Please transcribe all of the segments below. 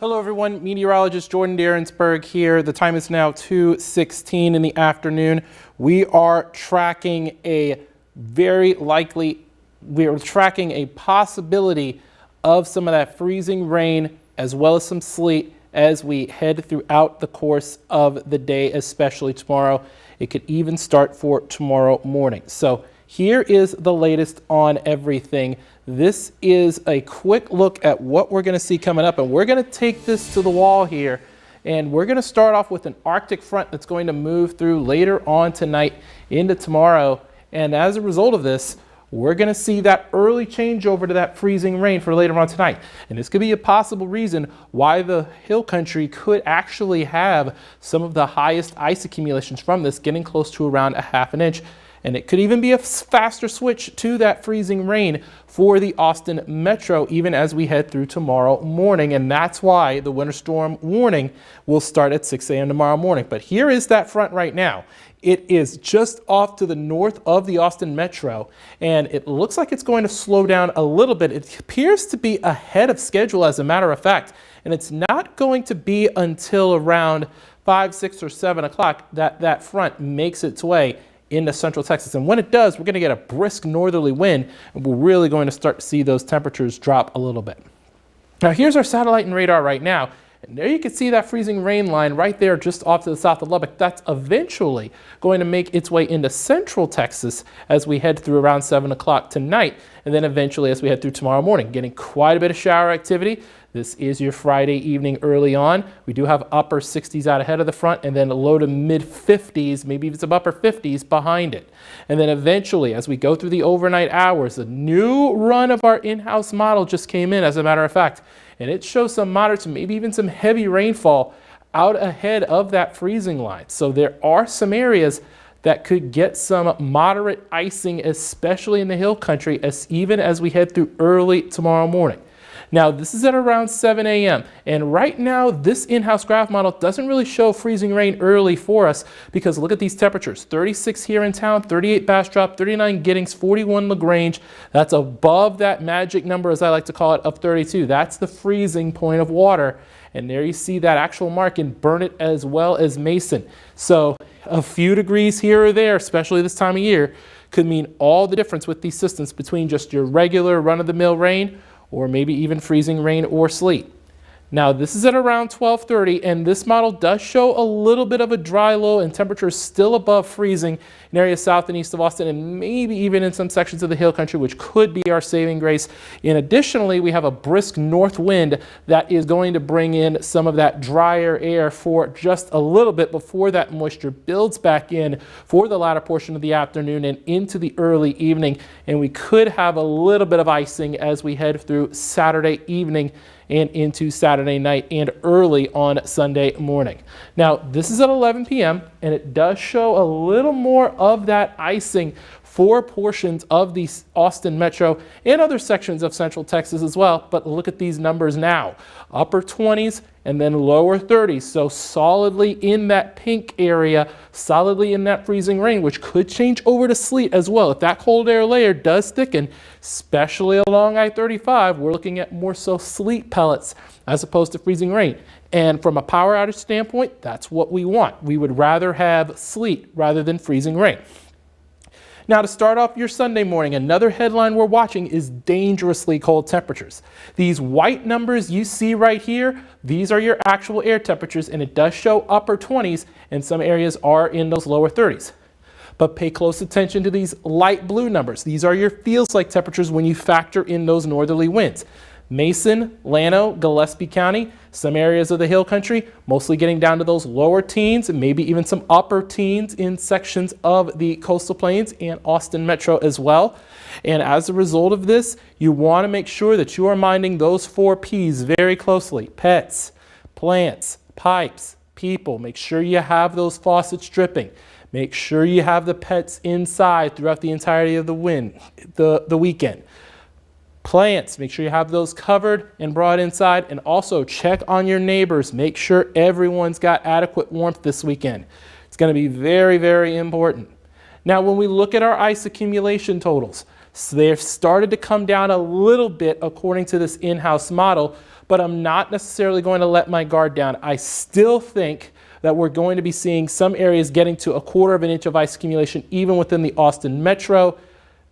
Hello everyone, meteorologist Jordan Derensberg here. The time is now 2:16 in the afternoon. We are tracking a possibility of some of that freezing rain as well as some sleet as we head throughout the course of the day, especially tomorrow. It could even start for tomorrow morning. So here is the latest on everything. This is a quick look at what we're going to see coming up, and we're going to take this to the wall here, and we're going to start off with an Arctic front that's going to move through later on tonight into tomorrow. And as a result of this, we're going to see that early changeover to that freezing rain for later on tonight. And this could be a possible reason why the hill country could actually have some of the highest ice accumulations from this, getting close to around a half an inch. And it could even be a faster switch to that freezing rain for the Austin metro, even as we head through tomorrow morning. And that's why the winter storm warning will start at 6 a.m. tomorrow morning. But here is that front right now. It is just off to the north of the Austin metro, and it looks like it's going to slow down a little bit. It appears to be ahead of schedule, as a matter of fact, and it's not going to be until around 5, 6, or 7 o'clock that that front makes its way into central Texas. And when it does, we're going to get a brisk northerly wind, and we're really going to start to see those temperatures drop a little bit. Now here's our satellite and radar right now. And there you can see that freezing rain line right there just off to the south of Lubbock. That's eventually going to make its way into central Texas as we head through around 7 o'clock tonight, and then eventually as we head through tomorrow morning, getting quite a bit of shower activity. This is your Friday evening early on. We do have upper 60s out ahead of the front, and then low to mid 50s, maybe even some upper 50s behind it. And then eventually, as we go through the overnight hours, the new run of our in-house model just came in, as a matter of fact, and it shows some moderate to maybe even some heavy rainfall out ahead of that freezing line. So there are some areas that could get some moderate icing, especially in the hill country, even as we head through early tomorrow morning. Now, this is at around 7 a.m. and right now this in-house graph model doesn't really show freezing rain early for us, because look at these temperatures: 36 here in town, 38 Bastrop, 39 Giddings, 41 LaGrange. That's above that magic number, as I like to call it, of 32. That's the freezing point of water. And there you see that actual mark in Burnett as well as Mason. So a few degrees here or there, especially this time of year, could mean all the difference with these systems between just your regular run-of-the-mill rain or maybe even freezing rain or sleet. Now this is at around 12:30, and this model does show a little bit of a dry low and temperatures still above freezing in areas south and east of Austin, and maybe even in some sections of the hill country, which could be our saving grace. And additionally, we have a brisk north wind that is going to bring in some of that drier air for just a little bit before that moisture builds back in for the latter portion of the afternoon and into the early evening. And we could have a little bit of icing as we head through Saturday evening and into Saturday night and early on Sunday morning. Now, this is at 11 p.m. and it does show a little more of that icing for portions of the Austin metro and other sections of central Texas as well. But look at these numbers now: upper 20s and then lower 30s. So solidly in that pink area, solidly in that freezing rain, which could change over to sleet as well. If that cold air layer does thicken, especially along I-35, we're looking at more so sleet pellets as opposed to freezing rain. And from a power outage standpoint, that's what we want. We would rather have sleet rather than freezing rain. Now, to start off your Sunday morning, another headline we're watching is dangerously cold temperatures. These white numbers you see right here, these are your actual air temperatures, and it does show upper 20s, and some areas are in those lower 30s. But pay close attention to these light blue numbers. These are your feels-like temperatures when you factor in those northerly winds. Mason, Llano, Gillespie County, some areas of the hill country, mostly getting down to those lower teens and maybe even some upper teens in sections of the coastal plains and Austin metro as well. And as a result of this, you want to make sure that you are minding those 4 P's very closely: pets, plants, pipes, people. Make sure you have those faucets dripping. Make sure you have the pets inside throughout the entirety of the weekend. Plants, make sure you have those covered and brought inside, and also check on your neighbors. Make sure everyone's got adequate warmth this weekend. It's going to be very, very important. Now, when we look at our ice accumulation totals, So they've started to come down a little bit according to this in-house model, but I'm not necessarily going to let my guard down. I still think that we're going to be seeing some areas getting to 1/4 of an inch of ice accumulation even within the Austin metro.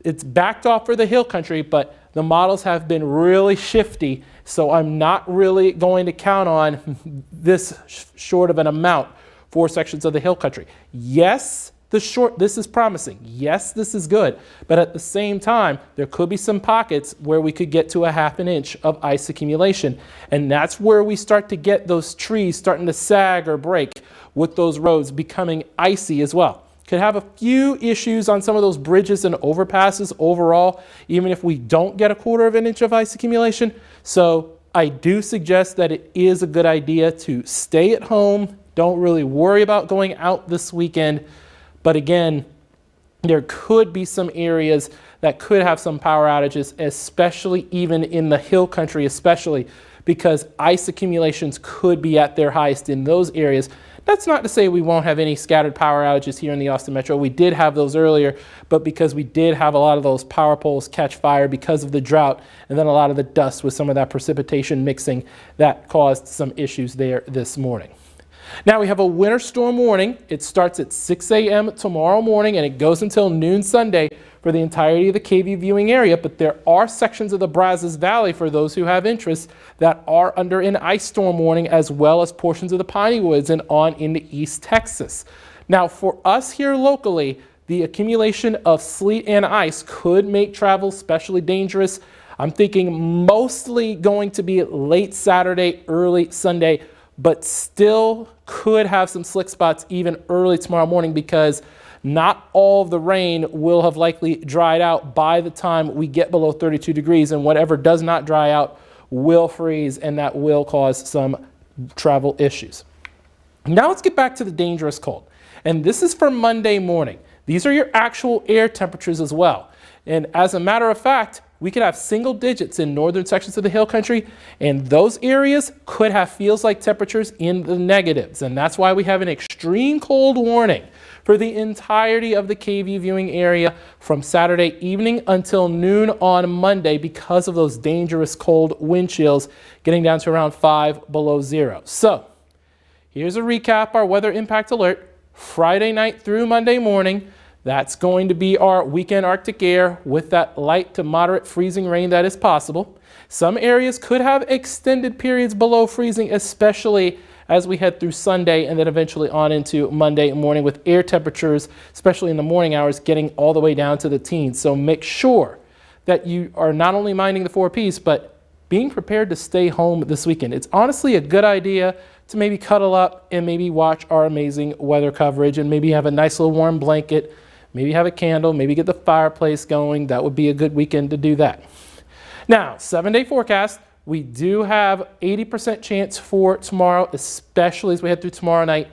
It's backed off for the hill country, but the models have been really shifty, so I'm not really going to count on this short of an amount for sections of the hill country. Yes, this is promising. Yes, this is good. But at the same time, there could be some pockets where we could get to 1/2 inch of ice accumulation. And that's where we start to get those trees starting to sag or break with those roads becoming icy as well. Could have a few issues on some of those bridges and overpasses overall, even if we don't get 1/4 of an inch of ice accumulation. So I do suggest that it is a good idea to stay at home. Don't really worry about going out this weekend. But again, there could be some areas that could have some power outages, especially even in the hill country, especially because ice accumulations could be at their highest in those areas. That's not to say we won't have any scattered power outages here in the Austin metro. We did have those earlier, but because we did have a lot of those power poles catch fire because of the drought, and then a lot of the dust with some of that precipitation mixing, that caused some issues there this morning. Now we have a winter storm warning. It starts at 6 a.m. tomorrow morning and it goes until noon Sunday for the entirety of the KV viewing area, but there are sections of the Brazos Valley, for those who have interest, that are under an ice storm warning, as well as portions of the Piney Woods and on into East Texas. Now for us here locally, the accumulation of sleet and ice could make travel especially dangerous. I'm thinking mostly going to be late Saturday, early Sunday, but still could have some slick spots even early tomorrow morning, because not all of the rain will have likely dried out by the time we get below 32 degrees, and whatever does not dry out will freeze, and that will cause some travel issues. Now let's get back to the dangerous cold. And this is for Monday morning. These are your actual air temperatures as well. And as a matter of fact, we could have single digits in northern sections of the hill country, and those areas could have feels like temperatures in the negatives. And that's why we have an extreme cold warning for the entirety of the KV viewing area from Saturday evening until noon on Monday, because of those dangerous cold wind chills getting down to around 5 below zero. So here's a recap: our weather impact alert Friday night through Monday morning. That's going to be our weekend Arctic air with that light to moderate freezing rain that is possible. Some areas could have extended periods below freezing, especially as we head through Sunday and then eventually on into Monday morning, with air temperatures, especially in the morning hours, getting all the way down to the teens. So make sure that you are not only minding the 4 Ps, but being prepared to stay home this weekend. It's honestly a good idea to maybe cuddle up and maybe watch our amazing weather coverage, and maybe have a nice little warm blanket, maybe have a candle, maybe get the fireplace going. That would be a good weekend to do that. Now, 7-day forecast. We do have 80% chance for tomorrow, especially as we head through tomorrow night.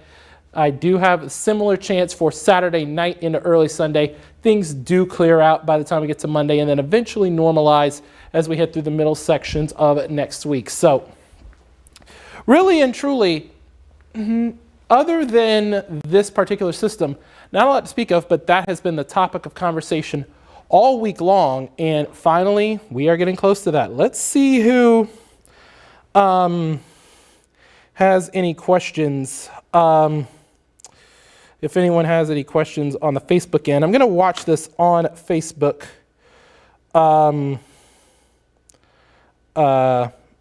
I do have a similar chance for Saturday night into early Sunday. Things do clear out by the time we get to Monday, and then eventually normalize as we head through the middle sections of next week. So really and truly, other than this particular system, not a lot to speak of, but that has been the topic of conversation all week long. And finally, we are getting close to that. Let's see who has any questions. If anyone has any questions on the Facebook end, I'm going to watch this on Facebook. I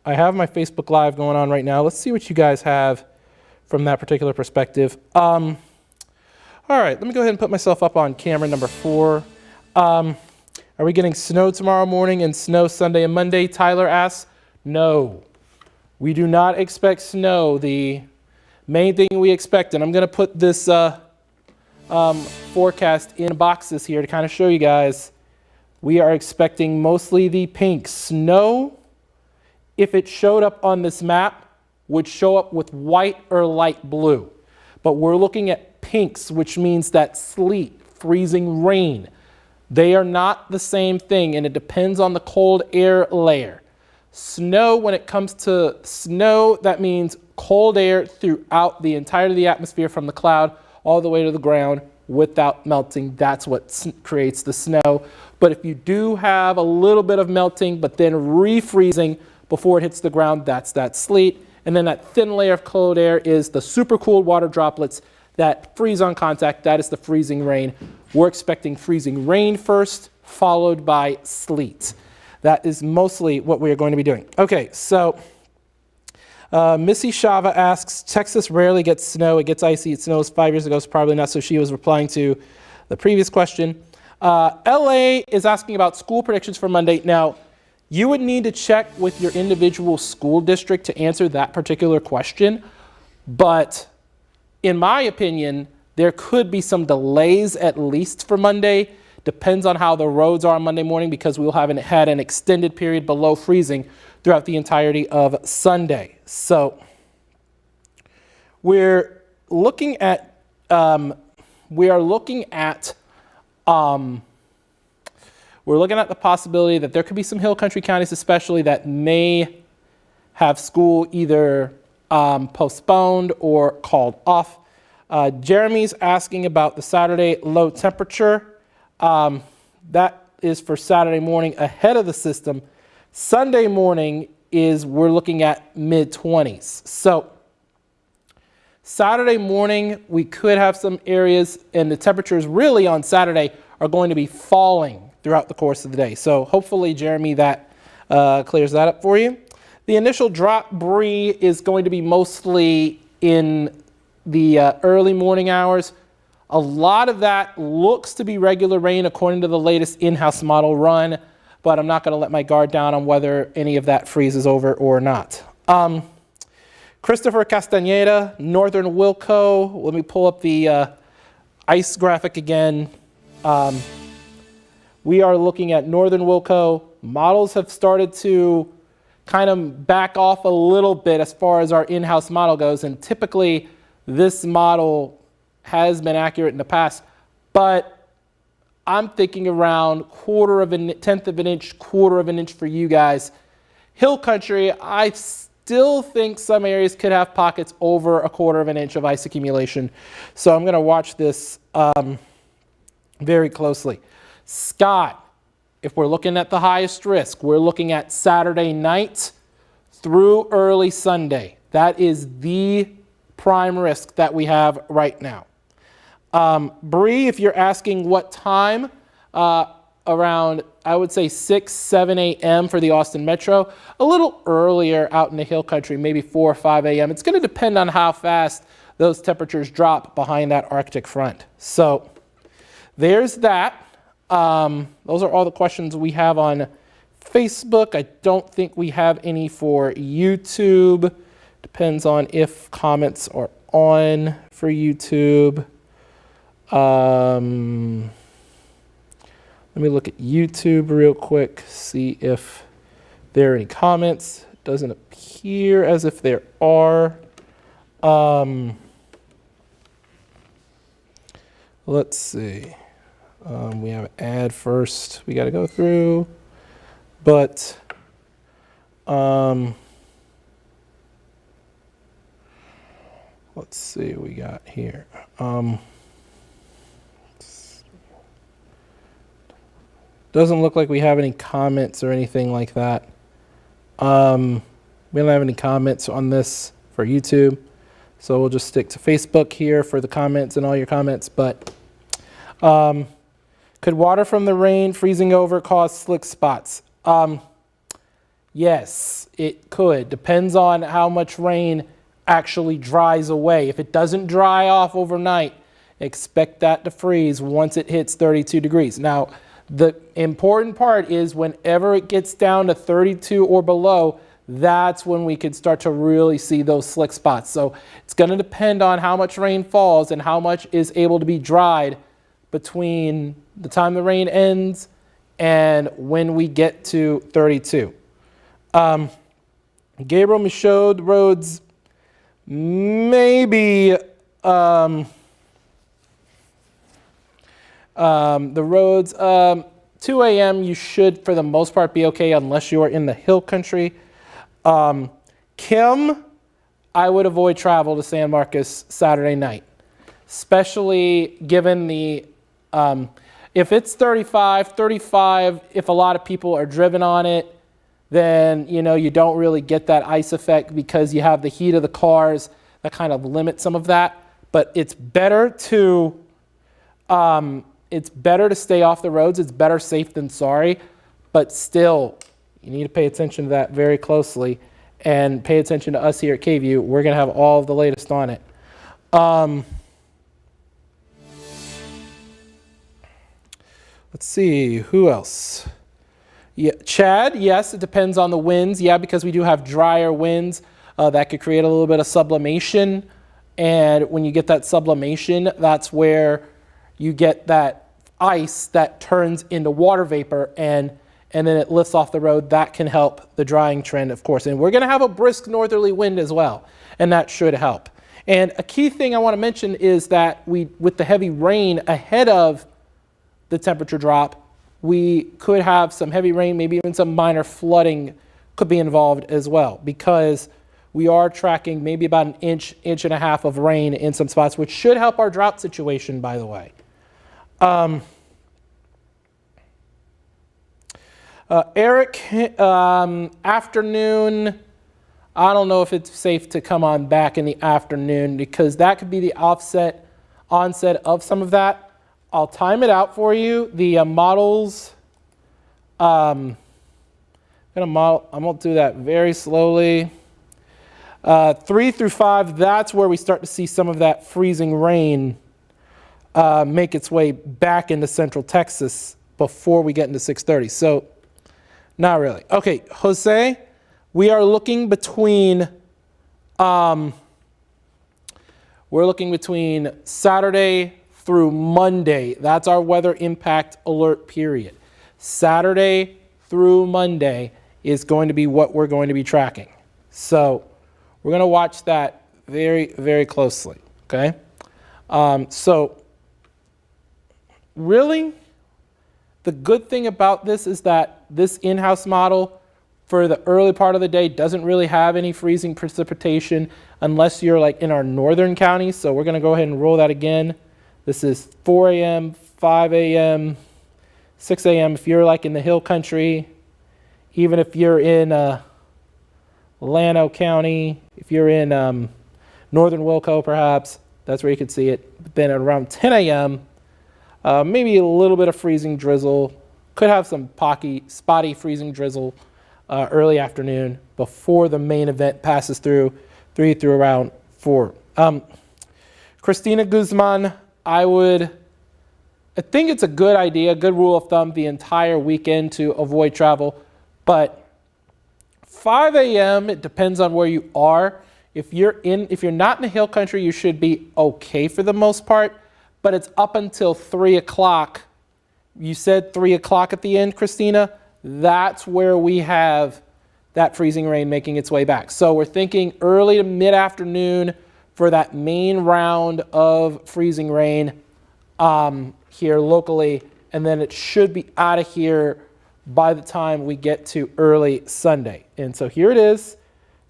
have my Facebook Live going on right now. Let's see what you guys have from that particular perspective. All right, let me go ahead and put myself up on camera number 4. Are we getting snow tomorrow morning and snow Sunday and Monday? Tyler asks. No, we do not expect snow. The main thing we expect, and I'm going to put this forecast in boxes here to kind of show you guys, we are expecting mostly the pink. Snow, if it showed up on this map, would show up with white or light blue. But we're looking at pinks, which means that sleet, freezing rain. They are not the same thing, and it depends on the cold air layer. Snow, when it comes to snow, that means cold air throughout the entirety of the atmosphere, from the cloud all the way to the ground. without melting. That's what creates the snow. But if you do have a little bit of melting, but then refreezing before it hits the ground, that's that sleet. And then that thin layer of cold air is the super cooled water droplets that freeze on contact. That is the freezing rain. We're expecting freezing rain first, followed by sleet. That is mostly what we are going to be doing. Okay, so Missy Shava asks, Texas rarely gets snow. It gets icy. It snows 5 years ago, so probably not. So she was replying to the previous question. LA is asking about school predictions for Monday. Now, you would need to check with your individual school district to answer that particular question. But in my opinion, there could be some delays at least for Monday. Depends on how the roads are on Monday morning, because we'll have had an extended period below freezing throughout the entirety of Sunday. So we're looking at the possibility that there could be some hill country counties especially that may have school either postponed or called off. Jeremy's asking about the Saturday low temperature. That is for Saturday morning ahead of the system. Sunday morning we're looking at mid-20s. So Saturday morning, we could have some areas, and the temperatures really on Saturday are going to be falling throughout the course of the day. So hopefully, Jeremy, that clears that up for you. The initial drop, Bree, is going to be mostly in the early morning hours. A lot of that looks to be regular rain according to the latest in-house model run, but I'm not going to let my guard down on whether any of that freezes over or not. Christopher Castaneda, Northern Wilco. Let me pull up the ice graphic again. We are looking at Northern Wilco. Models have started to kind of back off a little bit as far as our in-house model goes, and typically this model has been accurate in the past, but I'm thinking around tenth of an inch, quarter of an inch for you guys. Hill country, I still think some areas could have pockets over a quarter of an inch of ice accumulation. So I'm going to watch this very closely. Scott, if we're looking at the highest risk, we're looking at Saturday night through early Sunday. That is the prime risk that we have right now. Bree, if you're asking what time, around, I would say 6, 7 a.m. for the Austin Metro, a little earlier out in the hill country, maybe 4 or 5 a.m. It's going to depend on how fast those temperatures drop behind that Arctic front. So there's that. Those are all the questions we have on Facebook. I don't think we have any for YouTube. Depends on if comments are on for YouTube. Let me look at YouTube real quick, see if there are any comments. It doesn't appear as if there are. Let's see. We have an ad first we got to go through, but let's see what we got here. Doesn't look like we have any comments or anything like that. We don't have any comments on this for YouTube, so we'll just stick to Facebook here for the comments and all your comments. But could water from the rain freezing over cause slick spots? Yes, it could. Depends on how much rain actually dries away. If it doesn't dry off overnight, expect that to freeze once it hits 32 degrees. Now, the important part is whenever it gets down to 32 or below, that's when we can start to really see those slick spots. So it's going to depend on how much rain falls and how much is able to be dried between the time the rain ends and when we get to 32. Gabriel Michaud, the roads maybe the roads, 2 a.m. you should, for the most part, be okay unless you are in the hill country. Kim, I would avoid travel to San Marcos Saturday night. especially given the, if it's 35, if a lot of people are driven on it, then, you don't really get that ice effect because you have the heat of the cars that kind of limit some of that. But it's better to stay off the roads. It's better safe than sorry. But still, you need to pay attention to that very closely and pay attention to us here at KView. We're going to have all of the latest on it. Let's see, who else? Yeah, Chad, yes, it depends on the winds. Yeah, because we do have drier winds that could create a little bit of sublimation. And when you get that sublimation, that's where you get that ice that turns into water vapor and then it lifts off the road. That can help the drying trend, of course. And we're going to have a brisk northerly wind as well, and that should help. And a key thing I want to mention is that with the heavy rain ahead of the temperature drop, we could have some heavy rain, maybe even some minor flooding could be involved as well, because we are tracking maybe about an inch and a half of rain in some spots, which should help our drought situation, by the way. Eric, afternoon, I don't know if it's safe to come on back in the afternoon because that could be the onset of some of that. I'll time it out for you. The models, I'm gonna do that very slowly. 3 through 5, that's where we start to see some of that freezing rain make its way back into central Texas before we get into 6:30. So not really. Okay, Jose, we are looking between Saturday through Monday. That's our weather impact alert period. Saturday through Monday is going to be what we're going to be tracking. So we're going to watch that very, very closely, okay? So really, the good thing about this is that this in-house model for the early part of the day doesn't really have any freezing precipitation unless you're like in our northern counties. So we're going to go ahead and roll that again. This is 4 a.m., 5 a.m., 6 a.m. If you're like in the hill country, even if you're in Llano County, if you're in northern Wilco perhaps, that's where you could see it. But then at around 10 a.m., maybe a little bit of freezing drizzle. Could have some spotty freezing drizzle early afternoon before the main event passes through 3 through around 4. Christina Guzman, I think it's a good idea, good rule of thumb the entire weekend to avoid travel. But 5 a.m., it depends on where you are. If you're not in the hill country, you should be okay for the most part. But it's up until 3 o'clock. You said 3 o'clock at the end, Christina. That's where we have that freezing rain making its way back. So we're thinking early to mid-afternoon for that main round of freezing rain here locally. And then it should be out of here by the time we get to early Sunday. And so here it is,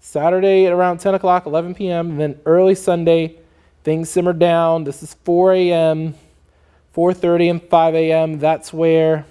Saturday at around 10 o'clock, 11 p.m., and then early Sunday, things simmer down. This is 4 a.m., 4:30 and 5 a.m. That's where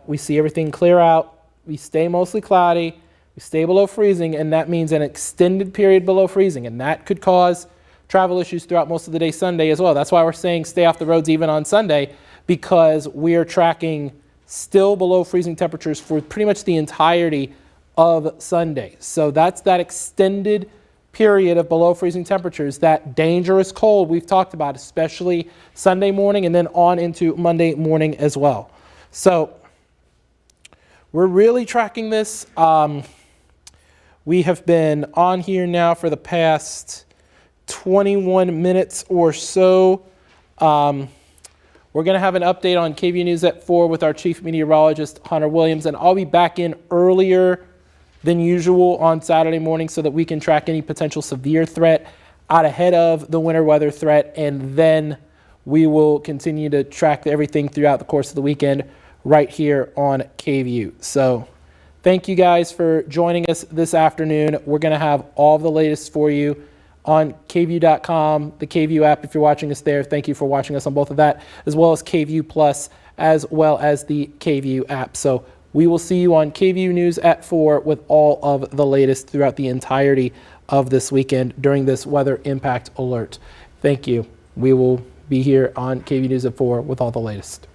we see everything clear out. We stay mostly cloudy. We stay below freezing, and that means an extended period below freezing, and that could cause travel issues throughout most of the day Sunday as well. That's why we're saying stay off the roads even on Sunday, because we are tracking still below freezing temperatures for pretty much the entirety of Sunday. So that's that extended period of below freezing temperatures, that dangerous cold we've talked about, especially Sunday morning and then on into Monday morning as well. So we're really tracking this. We have been on here now for the past 21 minutes or so. We're going to have an update on KView News at 4 with our chief meteorologist, Hunter Williams, and I'll be back in earlier than usual on Saturday morning so that we can track any potential severe threat out ahead of the winter weather threat, and then we will continue to track everything throughout the course of the weekend right here on KView. So thank you guys for joining us this afternoon. We're going to have all the latest for you on kview.com, the KView app. If you're watching us there, thank you for watching us on both of that, as well as KView Plus, as well as the KView app. So we will see you on KView News at 4 with all of the latest throughout the entirety of this weekend during this weather impact alert. Thank you. We will be here on KView News at 4 with all the latest.